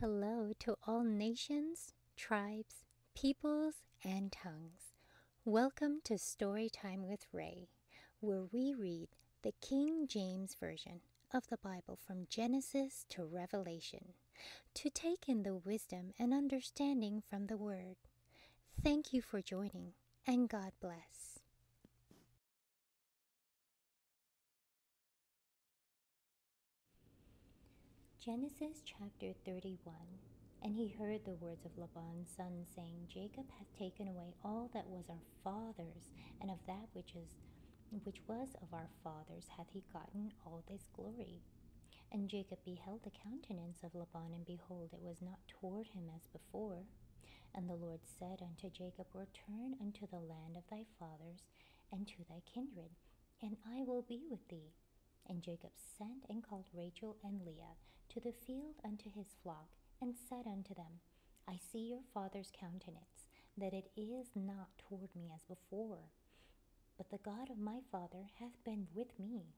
Hello to all nations, tribes, peoples, and tongues. Welcome to Storytime with Ray, where we read the King James Version of the Bible from Genesis to Revelation, to take in the wisdom and understanding from the Word. Thank you for joining, and God bless. Genesis chapter 31. And he heard the words of Laban's son, saying, Jacob hath taken away all that was our father's, and of that which was of our fathers hath he gotten all this glory. And Jacob beheld the countenance of Laban, and behold, it was not toward him as before. And the Lord said unto Jacob, Return unto the land of thy fathers, and to thy kindred, and I will be with thee. And Jacob sent and called Rachel and Leah to the field unto his flock, and said unto them, I see your father's countenance, that it is not toward me as before, but the God of my father hath been with me.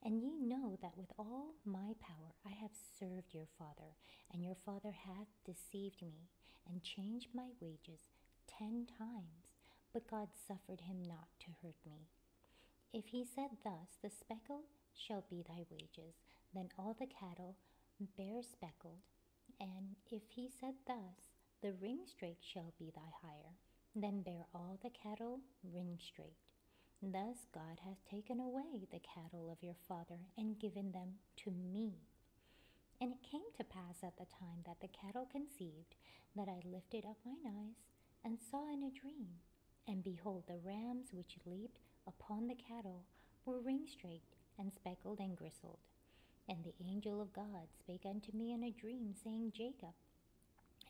And ye know that with all my power I have served your father, and your father hath deceived me, and changed my wages 10 times, but God suffered him not to hurt me. If he said thus, the speckle shall be thy wages, then all the cattle bear speckled. And if he said thus, the ringstraight shall be thy hire, then bear all the cattle ringstraight. Thus God hath taken away the cattle of your father, and given them to me. And it came to pass at the time that the cattle conceived, that I lifted up mine eyes, and saw in a dream, and behold, the rams which leaped upon the cattle were ringstraight, and speckled, and gristled. And the angel of God spake unto me in a dream, saying, Jacob.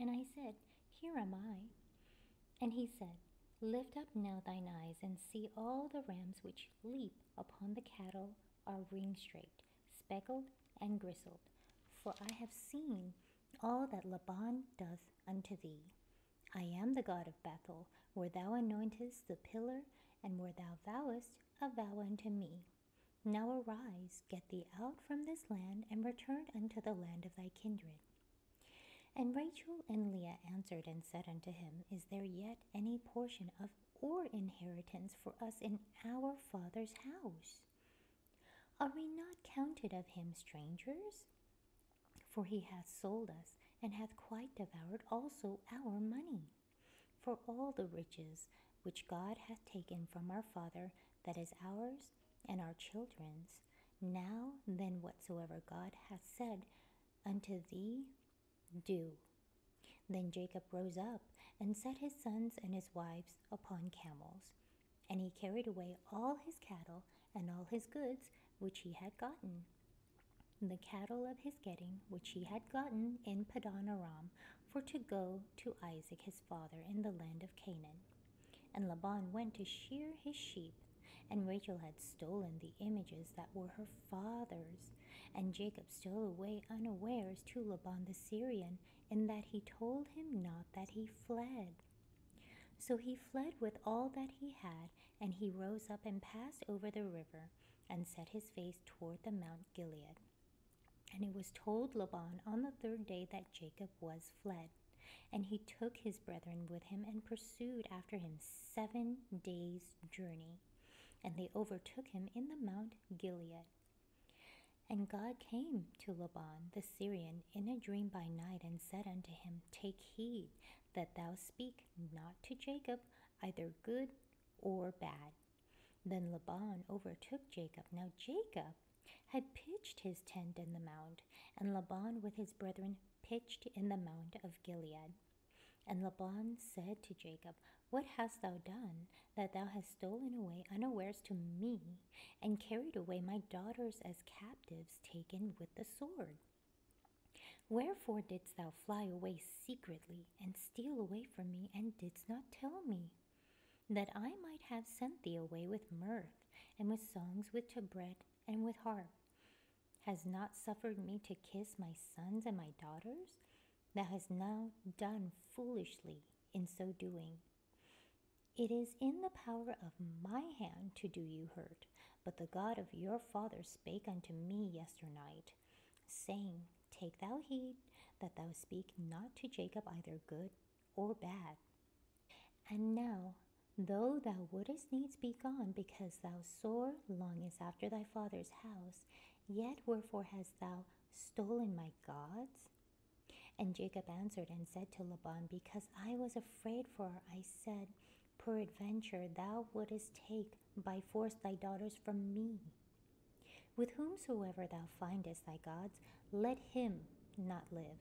And I said, Here am I. And he said, Lift up now thine eyes, and see all the rams which leap upon the cattle are ringstraight, speckled, and gristled. For I have seen all that Laban doth unto thee. I am the God of Bethel, where thou anointest the pillar, and where thou vowest a vow unto me. Now arise, get thee out from this land, and return unto the land of thy kindred. And Rachel and Leah answered and said unto him, Is there yet any portion of or inheritance for us in our father's house? Are we not counted of him strangers? For he hath sold us, and hath quite devoured also our money. For all the riches which God hath taken from our father, that is ours and our children's. Now then whatsoever God hath said unto thee, do. Then Jacob rose up, and set his sons and his wives upon camels. And he carried away all his cattle and all his goods which he had gotten. The cattle of his getting which he had gotten in Padan Aram, for to go to Isaac his father in the land of Canaan. And Laban went to shear his sheep, and Rachel had stolen the images that were her father's. And Jacob stole away unawares to Laban the Syrian, in that he told him not that he fled. So he fled with all that he had, and he rose up and passed over the river, and set his face toward the Mount Gilead. And it was told Laban on the 3rd day that Jacob was fled. And he took his brethren with him, and pursued after him 7 days' journey. And they overtook him in the Mount Gilead. And God came to Laban the Syrian in a dream by night, and said unto him, Take heed that thou speak not to Jacob either good or bad. Then Laban overtook Jacob. Now Jacob had pitched his tent in the mount, and Laban with his brethren pitched in the mount of Gilead. And Laban said to Jacob, What hast thou done, that thou hast stolen away unawares to me, and carried away my daughters as captives taken with the sword? Wherefore didst thou fly away secretly, and steal away from me, and didst not tell me, that I might have sent thee away with mirth, and with songs, with tabret, and with harp? Hast not suffered me to kiss my sons and my daughters? Thou hast now done foolishly in so doing. It is in the power of my hand to do you hurt, but the God of your father spake unto me yesternight, saying, Take thou heed that thou speak not to Jacob either good or bad. And now, though thou wouldest needs be gone, because thou sore longest after thy father's house, yet wherefore hast thou stolen my gods? And Jacob answered and said to Laban, Because I was afraid, for I said, Peradventure thou wouldest take by force thy daughters from me. With whomsoever thou findest thy gods, let him not live.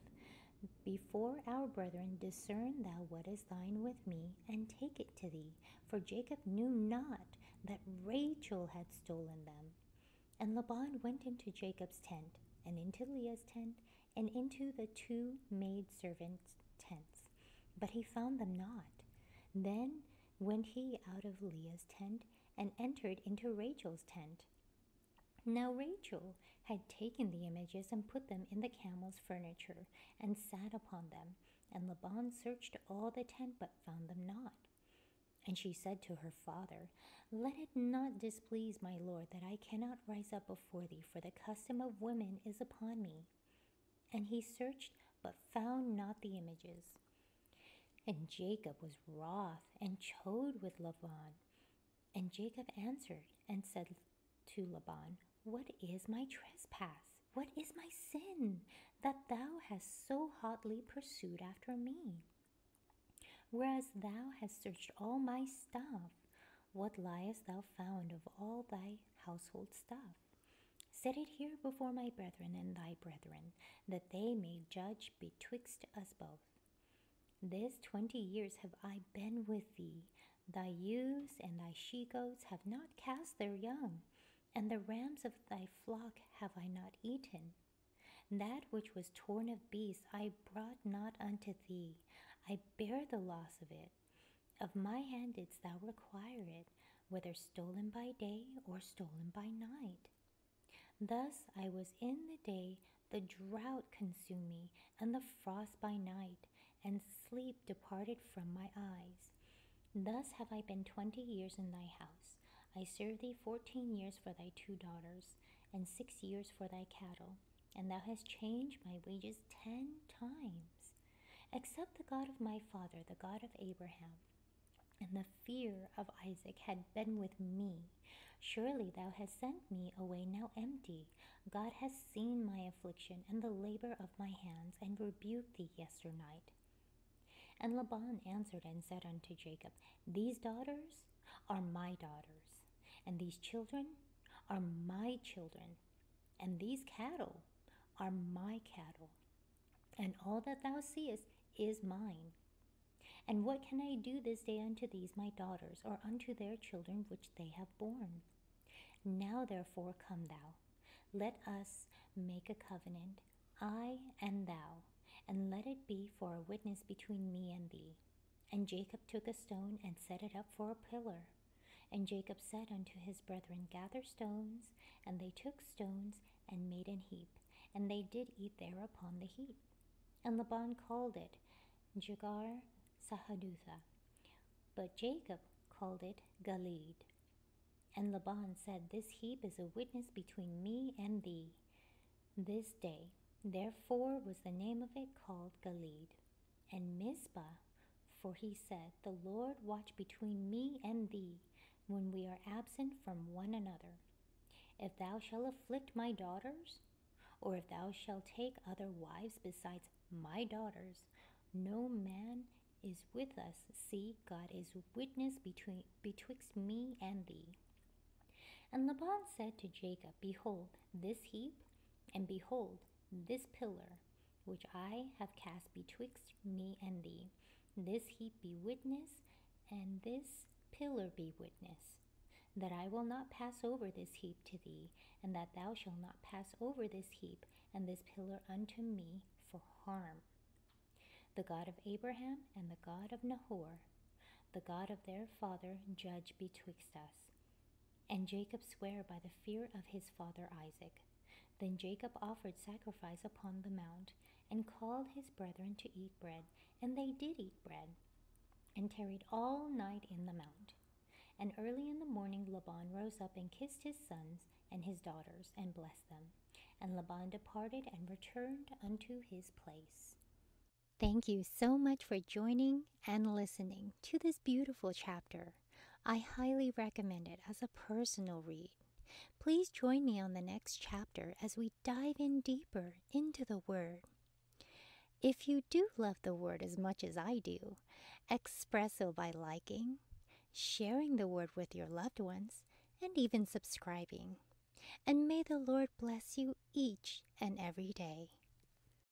Before our brethren discern thou what is thine with me, and take it to thee. For Jacob knew not that Rachel had stolen them. And Laban went into Jacob's tent, and into Leah's tent, and into the two maidservants' tents, but he found them not. Then went he out of Leah's tent, and entered into Rachel's tent. Now Rachel had taken the images and put them in the camel's furniture, and sat upon them. And Laban searched all the tent, but found them not. And she said to her father, Let it not displease my lord that I cannot rise up before thee, for the custom of women is upon me. And he searched, but found not the images. And Jacob was wroth, and chode with Laban. And Jacob answered and said to Laban, What is my trespass? What is my sin, that thou hast so hotly pursued after me? Whereas thou hast searched all my stuff, what liest thou found of all thy household stuff? Set it here before my brethren and thy brethren, that they may judge betwixt us both. This 20 years have I been with thee. Thy ewes and thy she-goats have not cast their young, and the rams of thy flock have I not eaten. That which was torn of beasts I brought not unto thee. I bear the loss of it. Of my hand didst thou require it, whether stolen by day or stolen by night. Thus I was in the day, the drought consumed me, and the frost by night, and sleep departed from my eyes. Thus have I been 20 years in thy house. I served thee 14 years for thy 2 daughters, and 6 years for thy cattle, and thou hast changed my wages 10 times. Except the God of my father, the God of Abraham, and the fear of Isaac had been with me, surely thou hast sent me away now empty. God has seen my affliction and the labor of my hands, and rebuked thee yesternight. And Laban answered and said unto Jacob, These daughters are my daughters, and these children are my children, and these cattle are my cattle, and all that thou seest is mine. And what can I do this day unto these my daughters, or unto their children which they have borne? Now therefore come thou, let us make a covenant, I and thou, and let it be for a witness between me and thee. And Jacob took a stone and set it up for a pillar. And Jacob said unto his brethren, Gather stones. And they took stones and made an heap, and they did eat there upon the heap. And Laban called it Jegar Sahadutha, but Jacob called it Galeed. And Laban said, This heap is a witness between me and thee this day. Therefore was the name of it called Galeed. And Mizpah, for he said, The Lord watch between me and thee, when we are absent from one another. If thou shalt afflict my daughters, or if thou shalt take other wives besides my daughters, no man is with us. See, God is witness betwixt me and thee. And Laban said to Jacob, Behold this heap, and behold this pillar, which I have cast betwixt me and thee. This heap be witness, and this pillar be witness, that I will not pass over this heap to thee, and that thou shalt not pass over this heap and this pillar unto me for harm. The God of Abraham and the God of Nahor, the God of their father, judge betwixt us. And Jacob sware by the fear of his father Isaac. Then Jacob offered sacrifice upon the mount, and called his brethren to eat bread. And they did eat bread, and tarried all night in the mount. And early in the morning Laban rose up and kissed his sons and his daughters, and blessed them. And Laban departed and returned unto his place. Thank you so much for joining and listening to this beautiful chapter. I highly recommend it as a personal read. Please join me on the next chapter as we dive in deeper into the Word. If you do love the Word as much as I do, express so by liking, sharing the Word with your loved ones, and even subscribing. And may the Lord bless you each and every day.